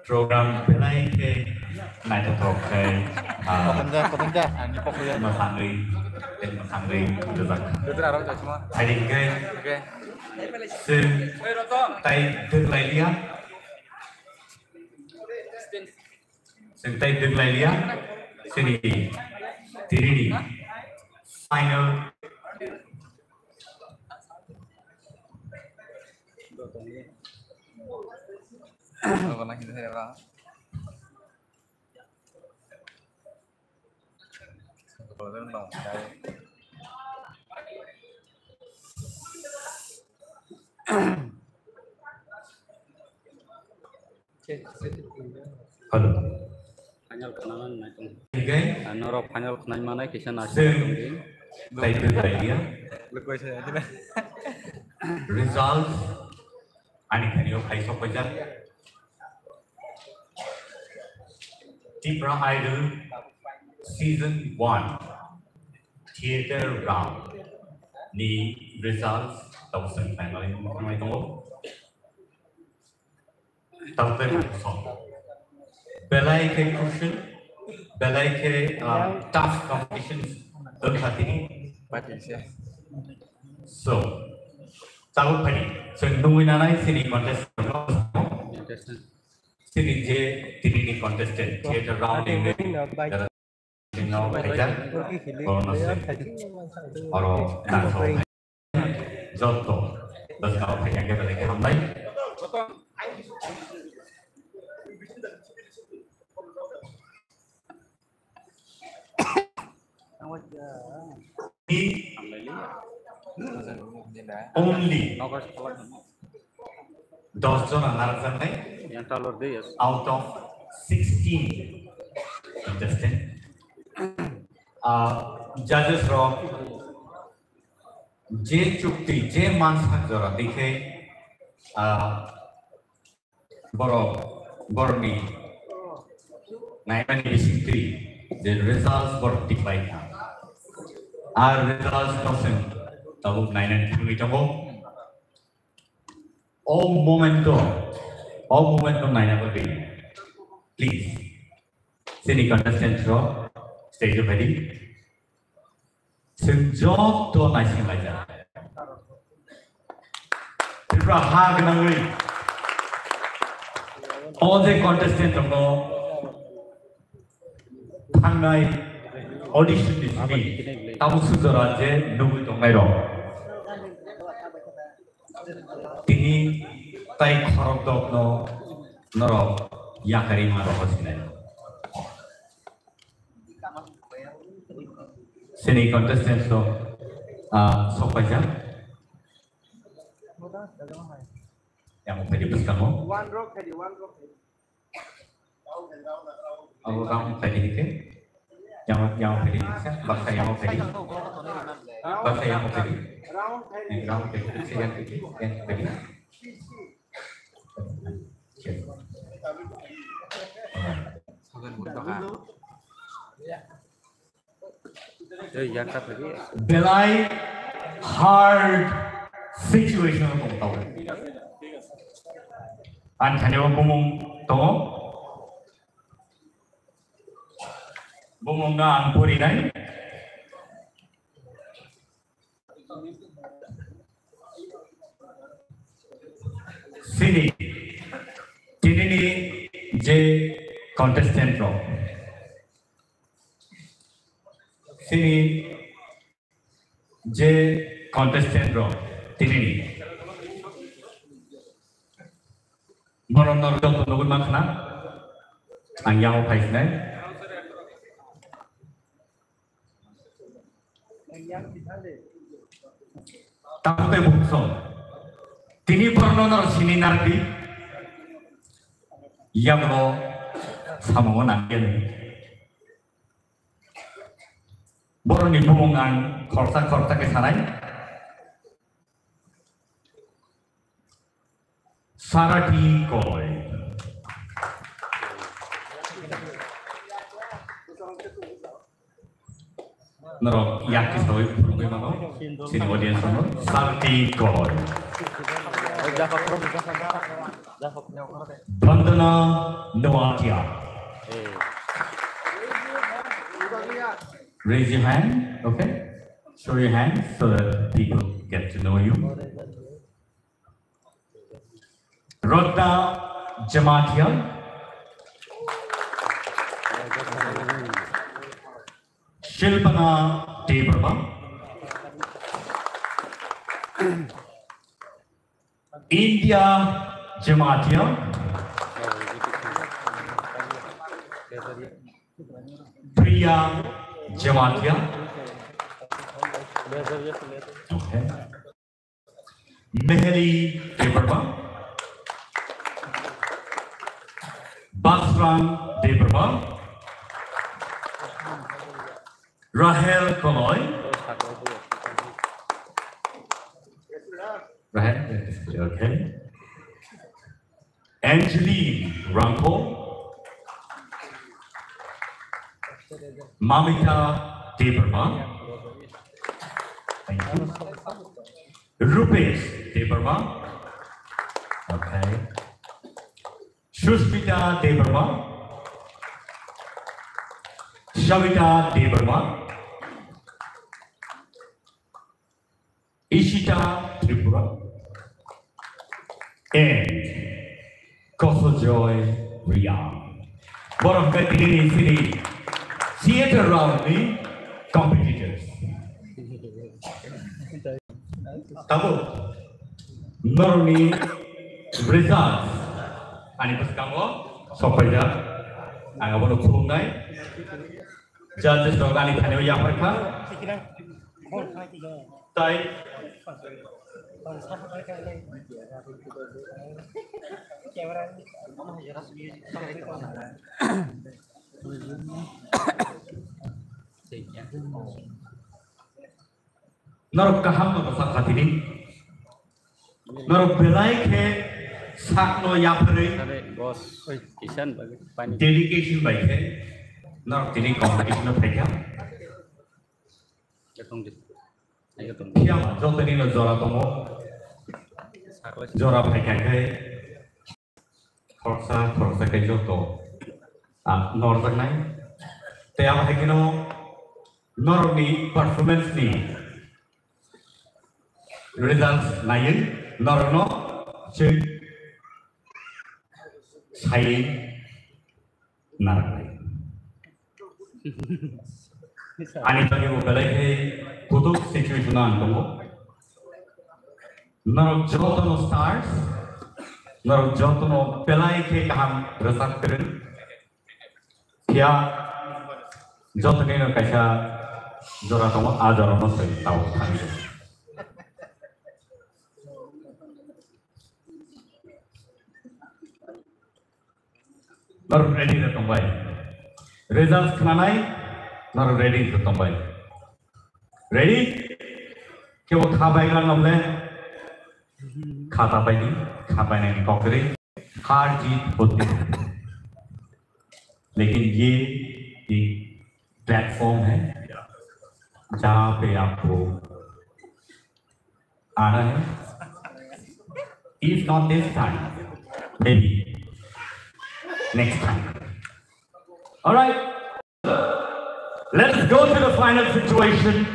program pelai ke naik talk ke masangri dan masangri juga. Hari ke sen tay terlai dia, sen tay terlai dia, seni diri final. Còn lại thì thế nào? Rồi lên bảng đây. Halo. Final kenalan naik. Oke. Noro final kenalan mana kisah nasi. Title idea. Lebih saya aja lah. Results. Ani kanyo khai sok pajan. Tipra Idol Season 1 Theater Round ni results tausan final mai tong tausan song belai ke crucial belai ke tough competitions berhati so tahu pani sendung inanai sini contest sini je tini contestant theater round ini tinggal kerja bonus orang langsung jodoh terus kalau kerja kita lagi hambai only 10 জন আনারজন নাই out of 16 contestant judges rock যে চুক্তি যে মানসাক জরা দেখে বড় বড়নি নাইমানি বিসিত্রি যে results বড় টিপাই না আর রেজাল্টস কসেন তাবু নাইনানি থামি যাবো all momentum naina ko please sini contestant ro stage ready senjot to naising laja Tipra hag nangui all the contestant ro thangnai audition ni tabu sujara je nugu tongai ro tini tai khorok dok no noro yakari ma rohosine sini contestant so sopaja yang mau jadi kamu one rock aku kamu tadi ke yang mau jadi bahasa yang mau jadi bahasa yang mau jadi round tadi yang tadi belai hard situation ko tahu. Anjani wa bumung tahu. Bumung na angpuri nai. Sini, ini je contestant ro. Sini je contestant ro. Ini. Boron nordo tunugun makna. Angyao pais nai. Tampil bukson. Tini pernah sini nardi, yang lo sama orang ni. Boron ni bumungan korsa ke sana. Sarati koi. Nero yang kisah itu bagaimana? Sini audiens semua. Sarati koi. Bandana Noakia. Raise your hand, okay? Show your hand so that people get to know you. Rodda Jamatia. Shilpana Tipra. India Jamatia. Priya Jamatia. Okay. Meheli Debarba. Basran Debarba. Rahel Koloy. Rahel, okay. Angeline Ranko. Mamita Debarma. Thank you. Rupesh Debarma. Okay. Shushmita Debarma. Shavita Debarma. Ishita Tripura. And Kosojoy Riyam. One of the city theater round me competitors. Tahu, normally results. Ani pas kamu, sampai dah, angga bono kurungai. Judges dog ani thane ya perkha. Tai. Narok kaham no sak hatini. Narok belai ke sak no yapre. Dedication baik ke. Narok tini competition of pekya. Kia jauh tadi no jora tomo. Jora pekya ke. Korsa ke joto. Northern nai. Te apa ke no. Narok ni performance ni. Results naik, norno, cek, saya narai. Ani bagi mobil ini, kutuk situation antum. Norok jotono stars, norok jotono pelai ke kaham resak keren. Kia jotono ini kaisa joratono ajarono sih tahu kami. Naru ready na tombai. Results kanai, naru ready na tombai. Ready? Kya wo khabai kan namle? Khata pai ni, khabai नहीं कॉकरे, हार जीत होती है. लेकिन ये एक platform है जहाँ पे आपको आना है, if not this time, maybe next time. All right, let's go to the final situation,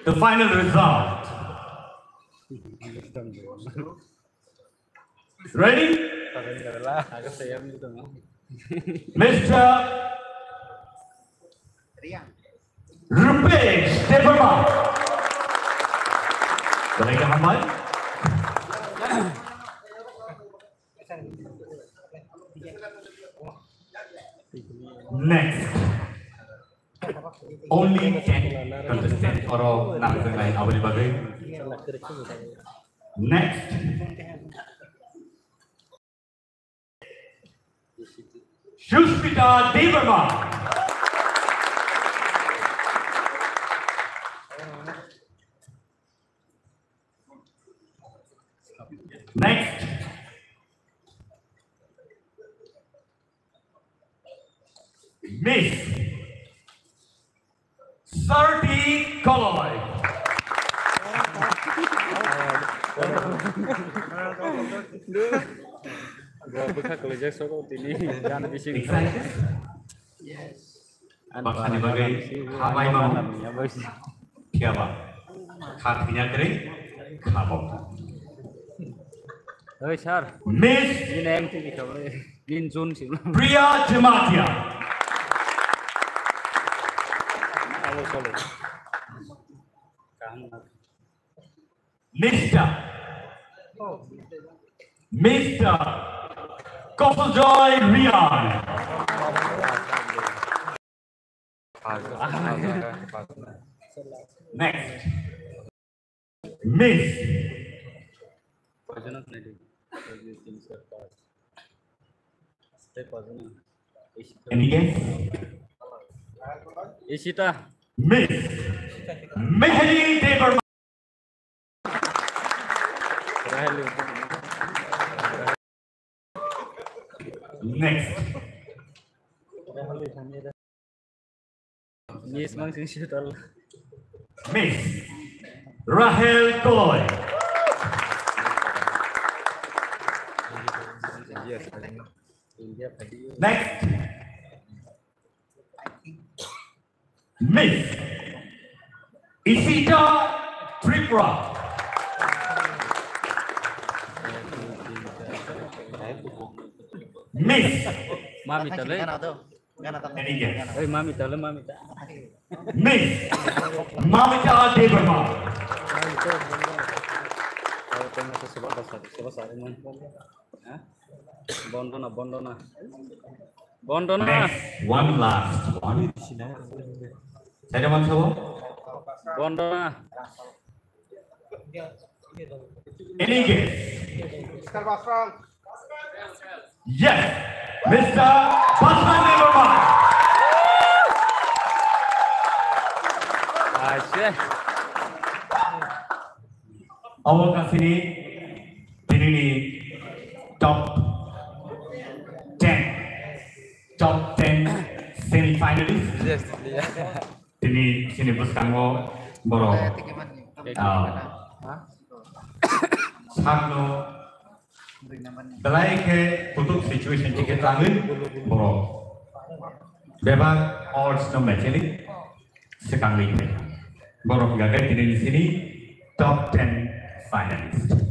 the final result. Ready? Mr. Rupesh Tipra. Boleh ke hambal? Next, only 10 contestants orang nak lain awal bagai. Next, Shushmita Devarma. Next, Miss Sarti Koloy. Excited? Yes. Bakal dibagai hamai mau. Siapa? Kakinya kering, kabok. Ơi sir, Miss nhìn em thì kiểu nhìn run xíu. Priya Jamatia. Alo solo. Mr. Koppeljoy Rian. Next, Miss any guess? Ishita. Miss Mehdi Devarma. Next, Miss Mang Sing Shital. Miss Rahel Koloy. Next, Miss Isita Tipra. Miss Mami tale. any guess? Ơi mami tale mami ta. Miss Mamita Devarma. Kalau tengah tu sebab saya mau. Hah? Bondo na. Bondo na. Next, one last one. Saya mau coba. Bondo na. Any guess? Yes, Mr. Basman Devarma. Asyik. Awal kasih ini top 10 semi-finalist. Yes. Ini sini bos kamu boro. Sagno belai ke tutup situation tiket langit boro. Bebas odds no match ini sekali. Boro gagal di sini top 10 finalist.